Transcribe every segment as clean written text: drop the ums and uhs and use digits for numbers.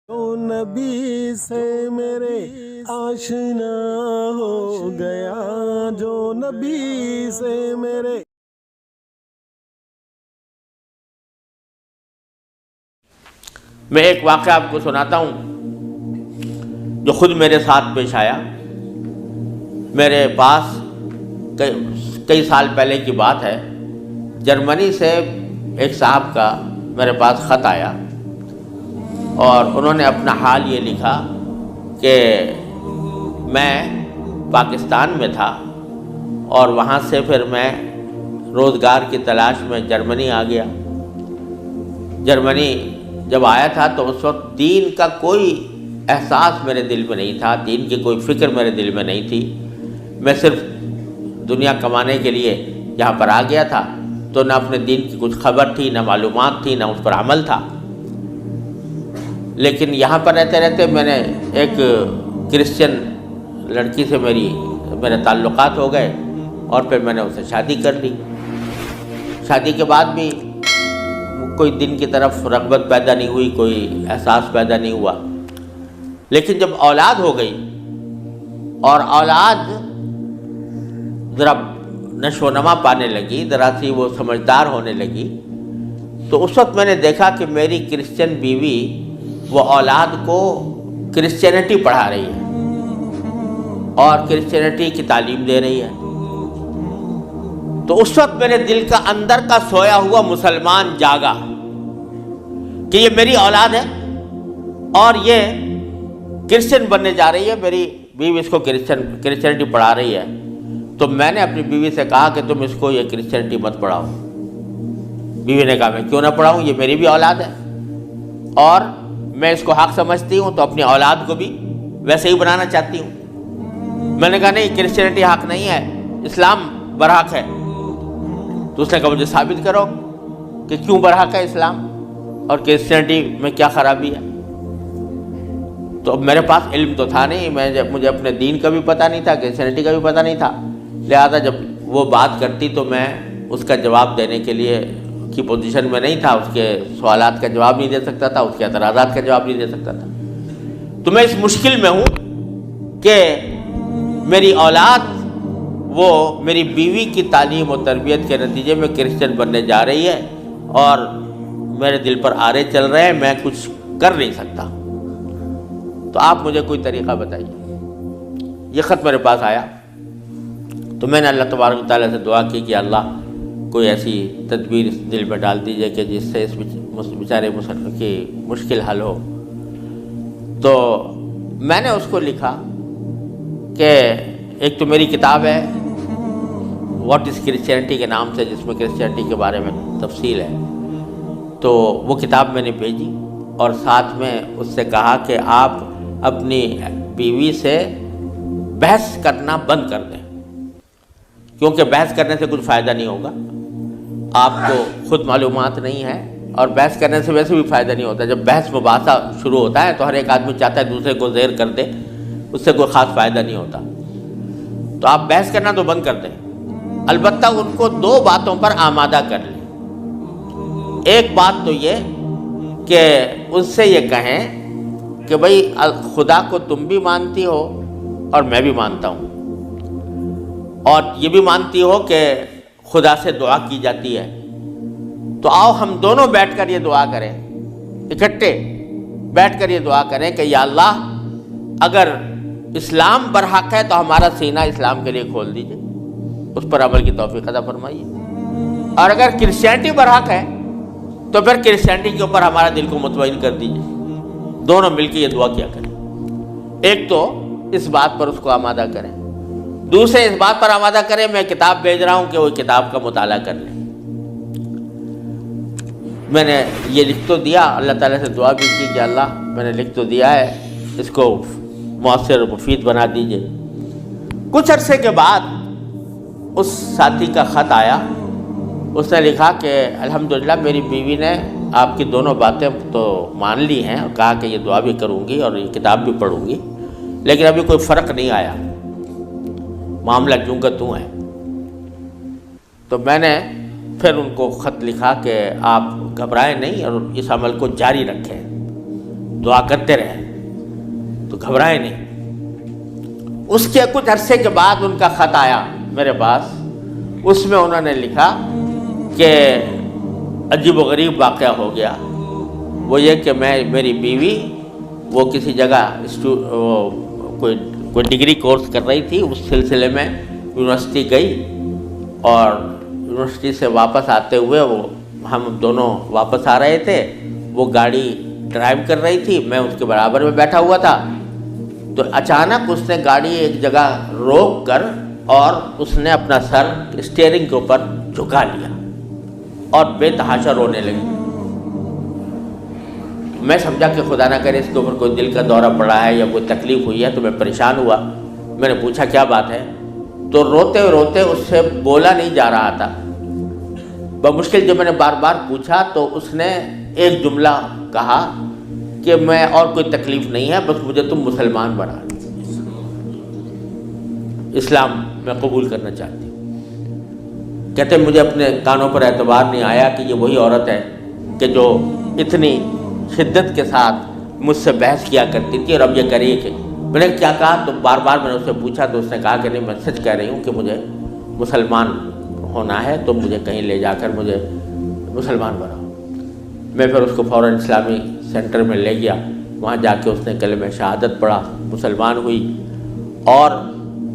جو نبی سے میرے آشنا ہو گیا، جو نبی سے میرے۔ میں ایک واقعہ آپ کو سناتا ہوں جو خود میرے ساتھ پیش آیا۔ میرے پاس کئی سال پہلے کی بات ہے، جرمنی سے ایک صاحب کا میرے پاس خط آیا اور انہوں نے اپنا حال یہ لکھا کہ میں پاکستان میں تھا اور وہاں سے پھر میں روزگار کی تلاش میں جرمنی آ گیا۔ جرمنی جب آیا تھا تو اس وقت دین کا کوئی احساس میرے دل میں نہیں تھا، دین کی کوئی فکر میرے دل میں نہیں تھی۔ میں صرف دنیا کمانے کے لیے یہاں پر آ گیا تھا، تو نہ اپنے دین کی کچھ خبر تھی، نہ معلومات تھی، نہ اس پر عمل تھا۔ لیکن یہاں پر رہتے رہتے میں نے ایک کرسچن لڑکی سے میرے تعلقات ہو گئے اور پھر میں نے اسے شادی کر لی۔ شادی کے بعد بھی کوئی دین کی طرف رغبت پیدا نہیں ہوئی، کوئی احساس پیدا نہیں ہوا۔ لیکن جب اولاد ہو گئی اور اولاد ذرا نشو و نما پانے لگی، ذرا سی وہ سمجھدار ہونے لگی، تو اس وقت میں نے دیکھا کہ میری کرسچن بیوی وہ اولاد کو کرسچینٹی پڑھا رہی ہے اور کرسچینٹی کی تعلیم دے رہی ہے۔ تو اس وقت میرے دل کا اندر کا سویا ہوا مسلمان جاگا کہ یہ میری اولاد ہے اور یہ کرسچن بننے جا رہی ہے، میری بیوی اس کو کرسچینٹی پڑھا رہی ہے۔ تو میں نے اپنی بیوی سے کہا کہ تم اس کو یہ کرسچینٹی مت پڑھاؤ۔ بیوی نے کہا میں کیوں نہ پڑھاؤں، یہ میری بھی اولاد ہے اور میں اس کو حق سمجھتی ہوں، تو اپنی اولاد کو بھی ویسے ہی بنانا چاہتی ہوں۔ میں نے کہا نہیں، کرسچینٹی حق نہیں ہے، اسلام برحق ہے۔ تو اس نے کہا مجھے ثابت کرو کہ کیوں برحق ہے اسلام اور کرسچینٹی میں کیا خرابی ہے۔ تو اب میرے پاس علم تو تھا نہیں، مجھے اپنے دین کا بھی پتہ نہیں تھا، کرسچینٹی کا بھی پتہ نہیں تھا، لہذا جب وہ بات کرتی تو میں اس کا جواب دینے کے لیے کی پوزیشن میں نہیں تھا، اس کے سوالات کا جواب نہیں دے سکتا تھا، اس کے اعتراضات کا جواب نہیں دے سکتا تھا۔ تو میں اس مشکل میں ہوں کہ میری اولاد وہ میری بیوی کی تعلیم و تربیت کے نتیجے میں کرسچن بننے جا رہی ہے اور میرے دل پر آرے چل رہے ہیں، میں کچھ کر نہیں سکتا۔ تو آپ مجھے کوئی طریقہ بتائیے۔ یہ خط میرے پاس آیا تو میں نے اللہ تبارک و تعالیٰ سے دعا کی کہ اللہ کوئی ایسی تدبیر اس دل میں ڈال دیجیے کہ جس سے اس بیچارے مسلمان کی مشکل حل ہو۔ تو میں نے اس کو لکھا کہ ایک تو میری کتاب ہے واٹ از کرسچینٹی کے نام سے، جس میں کرسچینٹی کے بارے میں تفصیل ہے، تو وہ کتاب میں نے بھیجی اور ساتھ میں اس سے کہا کہ آپ اپنی بیوی سے بحث کرنا بند کر دیں، کیونکہ بحث کرنے سے کچھ فائدہ نہیں ہوگا، آپ کو خود معلومات نہیں ہے اور بحث کرنے سے ویسے بھی فائدہ نہیں ہوتا۔ جب بحث مباحثہ شروع ہوتا ہے تو ہر ایک آدمی چاہتا ہے دوسرے کو زیر کر دے، اس سے کوئی خاص فائدہ نہیں ہوتا۔ تو آپ بحث کرنا تو بند کر دیں، البتہ ان کو دو باتوں پر آمادہ کر لیں۔ ایک بات تو یہ کہ اس سے یہ کہیں کہ بھئی خدا کو تم بھی مانتی ہو اور میں بھی مانتا ہوں، اور یہ بھی مانتی ہو کہ خدا سے دعا کی جاتی ہے، تو آؤ ہم دونوں بیٹھ کر یہ دعا کریں، اکٹھے بیٹھ کر یہ دعا کریں کہ یا اللہ اگر اسلام برحق ہے تو ہمارا سینہ اسلام کے لیے کھول دیجئے، اس پر عمل کی توفیق عطا فرمائیے، اور اگر کرسچینٹی برحق ہے تو پھر کرسچینٹی کے اوپر ہمارا دل کو مطمئن کر دیجئے۔ دونوں مل کے یہ دعا کیا کریں۔ ایک تو اس بات پر اس کو آمادہ کریں، دوسرے اس بات پر آمادہ کریں میں کتاب بھیج رہا ہوں کہ وہ کتاب کا مطالعہ کر لیں۔ میں نے یہ لکھ تو دیا، اللہ تعالیٰ سے دعا بھی کی کہ اللہ میں نے لکھ تو دیا ہے، اس کو مؤثر و مفید بنا دیجئے۔ کچھ عرصے کے بعد اس ساتھی کا خط آیا، اس نے لکھا کہ الحمدللہ میری بیوی نے آپ کی دونوں باتیں تو مان لی ہیں اور کہا کہ یہ دعا بھی کروں گی اور یہ کتاب بھی پڑھوں گی، لیکن ابھی کوئی فرق نہیں آیا، معاملہ جوں کا توں ہے۔ تو میں نے پھر ان کو خط لکھا کہ آپ گھبرائیں نہیں اور اس عمل کو جاری رکھیں، دعا کرتے رہے تو گھبرائے نہیں۔ اس کے کچھ عرصے کے بعد ان کا خط آیا میرے پاس، اس میں انہوں نے لکھا کہ عجیب و غریب واقعہ ہو گیا، وہ یہ کہ میری بیوی وہ کسی جگہ کوئی ڈگری کورس کر رہی تھی، اس سلسلے میں یونیورسٹی گئی، اور یونیورسٹی سے واپس آتے ہوئے ہم دونوں واپس آ رہے تھے، وہ گاڑی ڈرائیو کر رہی تھی، میں اس کے برابر میں بیٹھا ہوا تھا، تو اچانک اس نے گاڑی ایک جگہ روک کر اور اس نے اپنا سر اسٹیئرنگ کے اوپر جھکا لیا اور بے تحاشا رونے لگی۔ میں سمجھا کہ خدا نہ کرے اس کے اوپر کوئی دل کا دورہ پڑا ہے یا کوئی تکلیف ہوئی ہے، تو میں پریشان ہوا۔ میں نے پوچھا کیا بات ہے، تو روتے روتے اس سے بولا نہیں جا رہا تھا۔ بمشکل جب میں نے بار بار پوچھا تو اس نے ایک جملہ کہا کہ میں اور کوئی تکلیف نہیں ہے، بس مجھے تم مسلمان بنا دو، اسلام میں قبول کرنا چاہتی ہوں۔ کہتے مجھے اپنے کانوں پر اعتبار نہیں آیا کہ یہ وہی عورت ہے کہ جو اتنی شدت کے ساتھ مجھ سے بحث کیا کرتی تھی، اور اب یہ کریے کہ میں نے کیا کہا، تو بار بار میں نے اس سے پوچھا تو اس نے کہا کہ نہیں، میں سچ کہہ رہی ہوں کہ مجھے مسلمان ہونا ہے، تو مجھے کہیں لے جا کر مجھے مسلمان بناؤ۔ میں پھر اس کو فوراً اسلامی سینٹر میں لے گیا، وہاں جا کے اس نے کلمہ شہادت پڑھا، مسلمان ہوئی، اور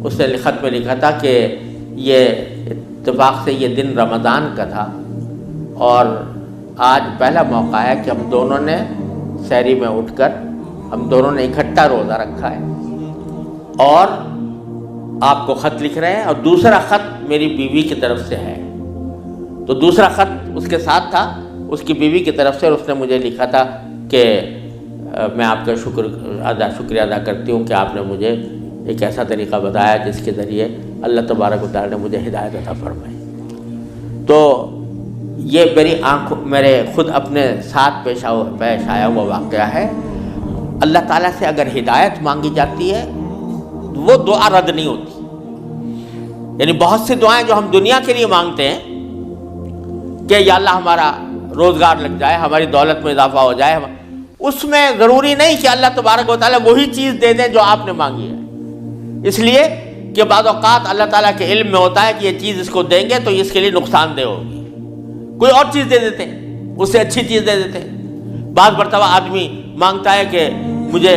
اس نے خط میں لکھا تھا کہ یہ اتفاق سے یہ دن رمضان کا تھا، اور آج پہلا موقع ہے کہ ہم دونوں نے سحری میں اٹھ کر ہم دونوں نے اکٹھا روزہ رکھا ہے، اور آپ کو خط لکھ رہے ہیں، اور دوسرا خط میری بیوی کی طرف سے ہے۔ تو دوسرا خط اس کے ساتھ تھا اس کی بیوی کی طرف سے، اور اس نے مجھے لکھا تھا کہ میں آپ کا شکریہ ادا کرتی ہوں کہ آپ نے مجھے ایک ایسا طریقہ بتایا جس کے ذریعے اللہ تبارک و تعالیٰ نے مجھے ہدایت عطا فرمائی۔ تو یہ میرے خود اپنے ساتھ پیش آیا ہوا واقعہ ہے۔ اللہ تعالیٰ سے اگر ہدایت مانگی جاتی ہے وہ دعا رد نہیں ہوتی۔ یعنی بہت سی دعائیں جو ہم دنیا کے لیے مانگتے ہیں کہ یا اللہ ہمارا روزگار لگ جائے، ہماری دولت میں اضافہ ہو جائے، اس میں ضروری نہیں کہ اللہ تبارک و تعالیٰ وہی چیز دے دیں جو آپ نے مانگی ہے، اس لیے کہ بعض اوقات اللہ تعالیٰ کے علم میں ہوتا ہے کہ یہ چیز اس کو دیں گے تو اس کے لیے نقصان دہ ہوگی، کوئی اور چیز دے دیتے ہیں، اس سے اچھی چیز دے دیتے ہیں۔ بعض مرتبہ آدمی مانگتا ہے کہ مجھے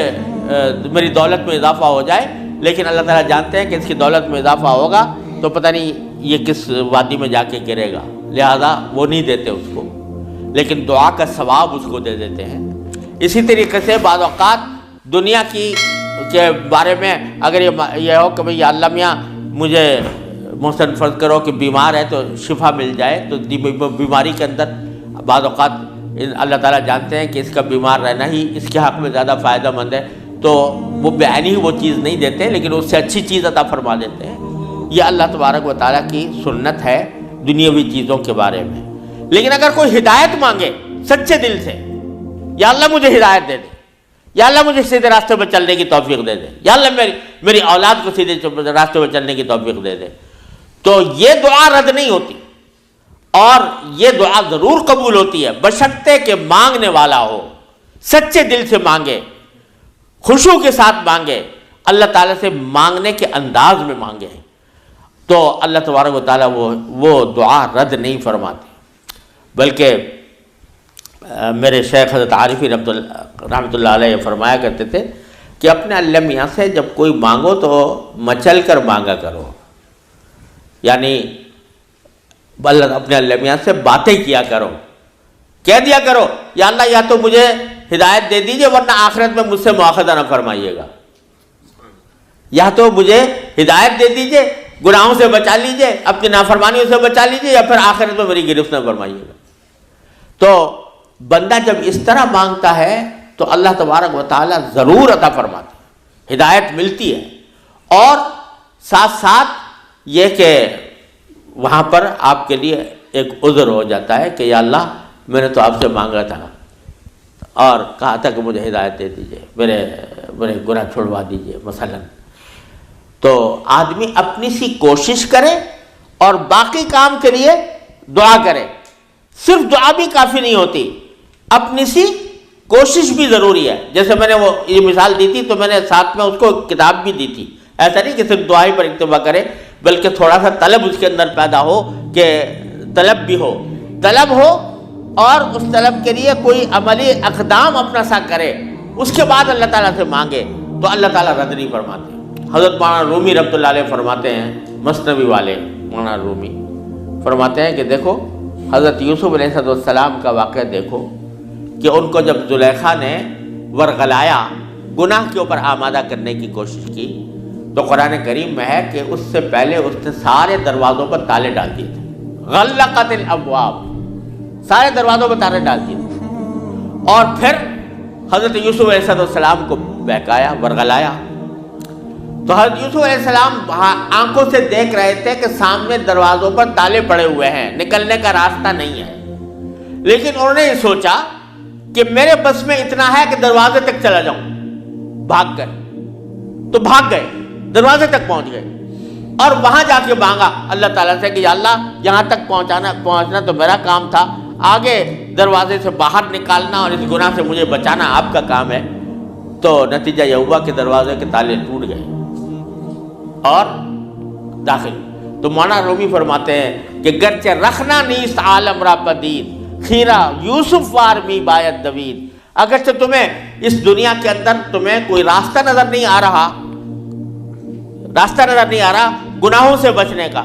میری دولت میں اضافہ ہو جائے، لیکن اللہ تعالیٰ جانتے ہیں کہ اس کی دولت میں اضافہ ہوگا تو پتہ نہیں یہ کس وادی میں جا کے گرے گا، لہذا وہ نہیں دیتے اس کو، لیکن دعا کا ثواب اس کو دے دیتے ہیں۔ اسی طریقے سے بعض اوقات دنیا کے بارے میں اگر یہ ہو کہ بھئی یا اللہ میاں مجھے محسن فرض کرو کہ بیمار ہے تو شفا مل جائے، تو بیماری کے اندر بعض اوقات اللہ تعالیٰ جانتے ہیں کہ اس کا بیمار رہنا ہی اس کے حق میں زیادہ فائدہ مند ہے، تو وہ بعینی ہی وہ چیز نہیں دیتے لیکن اس سے اچھی چیز عطا فرما دیتے ہیں۔ یہ اللہ تبارک و تعالیٰ کی سنت ہے دنیاوی چیزوں کے بارے میں۔ لیکن اگر کوئی ہدایت مانگے سچے دل سے، یا اللہ مجھے ہدایت دے دے، یا اللہ مجھے سیدھے راستے پر چلنے کی توفیق دے دے، یا اللہ میری اولاد کو سیدھے راستے پر چلنے کی توفیق دے دے، تو یہ دعا رد نہیں ہوتی، اور یہ دعا ضرور قبول ہوتی ہے بشرطے کہ مانگنے والا ہو، سچے دل سے مانگے، خشوع کے ساتھ مانگے، اللہ تعالیٰ سے مانگنے کے انداز میں مانگے، تو اللہ تبارک و تعالیٰ وہ دعا رد نہیں فرماتے۔ بلکہ میرے شیخ حضرت عارفی رحمۃ اللہ علیہ فرمایا کرتے تھے کہ اپنے اللہ میاں سے جب کوئی مانگو تو مچل کر مانگا کرو، یعنی اپنے اللہ میاں سے باتیں کیا کرو، کہہ دیا کرو یا اللہ یا تو مجھے ہدایت دے دیجئے ورنہ آخرت میں مجھ سے مواخذہ نہ فرمائیے گا، یا تو مجھے ہدایت دے دیجئے، گناہوں سے بچا لیجئے، اپنی نافرمانیوں سے بچا لیجئے، یا پھر آخرت میں میری گرفت نہ فرمائیے گا۔ تو بندہ جب اس طرح مانگتا ہے تو اللہ تبارک و تعالیٰ ضرور عطا فرماتا ہے، ہدایت ملتی ہے، اور ساتھ ساتھ یہ کہ وہاں پر آپ کے لیے ایک عذر ہو جاتا ہے کہ یا اللہ میں نے تو آپ سے مانگا تھا اور کہا تھا کہ مجھے ہدایت دے دیجئے، میرے گناہ چھڑوا دیجئے مثلا۔ تو آدمی اپنی سی کوشش کرے اور باقی کام کے لیے دعا کرے، صرف دعا بھی کافی نہیں ہوتی، اپنی سی کوشش بھی ضروری ہے. جیسے میں نے وہ یہ مثال دی تھی تو میں نے ساتھ میں اس کو کتاب بھی دی تھی. ایسا نہیں کہ صرف دعا ہی پر اکتفا کرے بلکہ تھوڑا سا طلب اس کے اندر پیدا ہو کہ طلب بھی ہو اور اس طلب کے لیے کوئی عملی اقدام اپنا سا کرے, اس کے بعد اللہ تعالیٰ سے مانگے تو اللہ تعالیٰ رد نہیں فرماتے. حضرت مولانا رومی رحمۃ اللہ علیہ فرماتے ہیں, مثنوی والے مولانا رومی فرماتے ہیں کہ دیکھو حضرت یوسف علیہ السلام کا واقعہ دیکھو کہ ان کو جب زلیخا نے ورغلایا, گناہ کے اوپر آمادہ کرنے کی کوشش کی, تو قرآن کریم میں ہے کہ اس سے پہلے اس نے سارے دروازوں پر تالے ڈال دیے تھے. غلقت الابواب, سارے دروازوں پر تالے ڈال دیے تھے. اور پھر حضرت یوسف علیہ السلام کو بہکایا, ورغلایا. تو حضرت یوسف علیہ السلام آنکھوں سے دیکھ رہے تھے کہ سامنے دروازوں پر تالے پڑے ہوئے ہیں, نکلنے کا راستہ نہیں ہے. لیکن انہوں نے یہ سوچا کہ میرے بس میں اتنا ہے کہ دروازے تک چلا جاؤں, بھاگ گئے. تو بھاگ گئے, دروازے تک پہنچ گئے اور وہاں جا کے مانگا اللہ تعالیٰ سے کہ یا اللہ یہاں تک پہنچنا تو میرا کام تھا, آگے دروازے سے باہر نکالنا اور اس گناہ سے مجھے بچانا آپ کا کام ہے. تو نتیجہ یہ ہوا کہ دروازے کے تالے ٹوٹ گئے اور داخل. تو مولانا رومی فرماتے ہیں کہ گرچہ رکھنا نیست عالم را پدید, خیرہ یوسف وار می باید دوید. اگرچہ تمہیں اس دنیا کے اندر تمہیں کوئی راستہ نظر نہیں آ رہا گناہوں سے بچنے کا,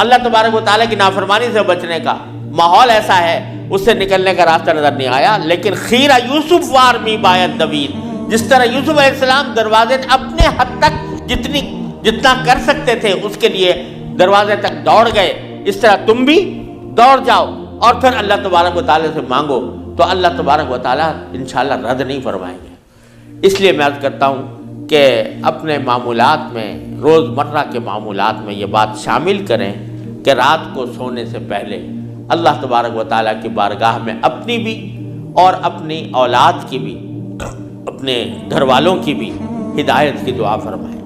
اللہ تبارک و تعالیٰ کی نافرمانی سے بچنے کا ماحول ایسا ہے, اس سے نکلنے کا راستہ نظر نہیں آیا. لیکن خیرہ یوسف وار می باید دوید, جس طرح یوسف علیہ السلام دروازے اپنے حد تک جتنا کر سکتے تھے اس کے لیے دروازے تک دوڑ گئے, اس طرح تم بھی دوڑ جاؤ اور پھر اللہ تبارک و تعالیٰ سے مانگو تو اللہ تبارک و تعالیٰ انشاءاللہ رد نہیں فرمائیں گے. اس لیے میں عرض کرتا ہوں کہ اپنے معمولات میں, روزمرہ کے معمولات میں یہ بات شامل کریں کہ رات کو سونے سے پہلے اللہ تبارک و تعالیٰ کی بارگاہ میں اپنی بھی اور اپنی اولاد کی بھی, اپنے گھر والوں کی بھی ہدایت کی دعا فرمائیں.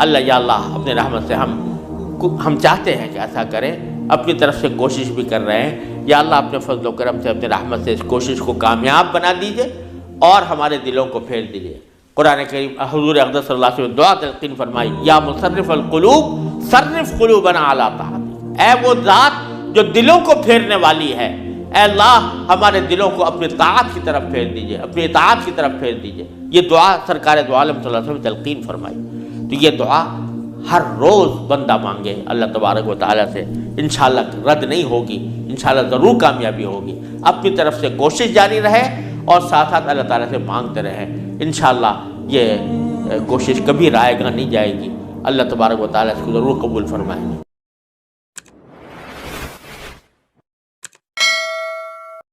اللہ یا اللہ اپنے رحمت سے ہم چاہتے ہیں کہ ایسا کریں, اپنی طرف سے کوشش بھی کر رہے ہیں. یا اللہ اپنے فضل و کرم سے, اپنے رحمت سے اس کوشش کو کامیاب بنا دیجئے اور ہمارے دلوں کو پھیر دیجئے. قرآن کریم حضور اقدس صلی اللہ علیہ وسلم دعا تلقین فرمائی, یا مصرف القلوب صرف قلوبنا علی طاعتک. اے وہ ذات جو دلوں کو پھیرنے والی ہے, اے اللہ ہمارے دلوں کو اپنی طاعت کی طرف پھیر دیجئے, اپنی اطاعت کی طرف پھیر دیجئے. یہ دعا سرکار دو عالم صلی اللہ علیہ وسلم تلقین فرمائی. تو یہ دعا ہر روز بندہ مانگے اللہ تبارک و تعالیٰ سے, انشاءاللہ رد نہیں ہوگی, انشاءاللہ ضرور کامیابی ہوگی. اپنی طرف سے کوشش جاری رہے اور ساتھ ساتھ اللہ تعالیٰ سے مانگتے رہیں. انشاءاللہ یہ کوشش کبھی رائے گاہ نہیں جائے گی. اللہ تبارک و تعالیٰ اس کو ضرور قبول فرمائیں گے.